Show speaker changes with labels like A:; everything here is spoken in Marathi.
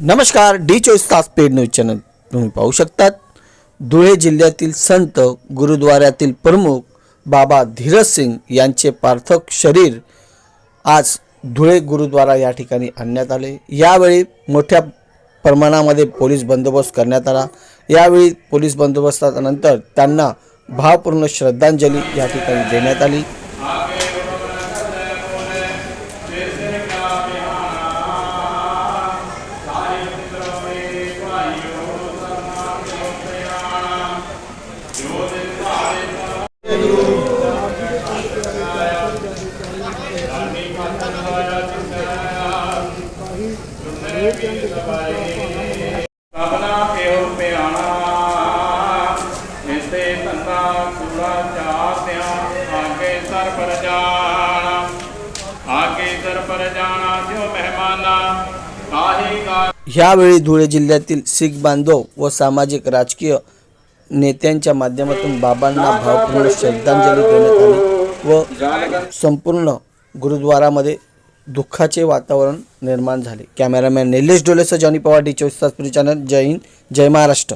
A: नमस्कार, डी24 पेड न्यूज चॅनल तुम्ही पाहू शकतात। धुळे जिल्ह्यातील संत गुरुद्वाऱ्यातील प्रमुख बाबा धीरज सिंग यांचे पार्थिव शरीर आज धुळे गुरुद्वारा या ठिकाणी आणण्यात आले। यावेळी मोठ्या प्रमाणामध्ये पोलीस बंदोबस्त करण्यात आला। यावेळी पोलीस बंदोबस्तानंतर त्यांना भावपूर्ण श्रद्धांजली या ठिकाणी देण्यात आली।
B: कबला के पे आना इसे तंदा पूरा चाहते आगे सर पर जाना जो मेहमाना काही का।
A: यावेळी धुळे जिल्ह्यातील शीख बांधव व सामाजिक राजकीय नेत्यांच्या माध्यमातून बाबांना भावपूर्ण श्रद्धांजली देण्यात आली व संपूर्ण गुरुद्वारामध्ये दुःखाचे वातावरण निर्माण झाले। कॅमेरामॅन निलेश डोलेसह जॉनी पवार, डी24 चॅनल। जय हिंद, जय महाराष्ट्र।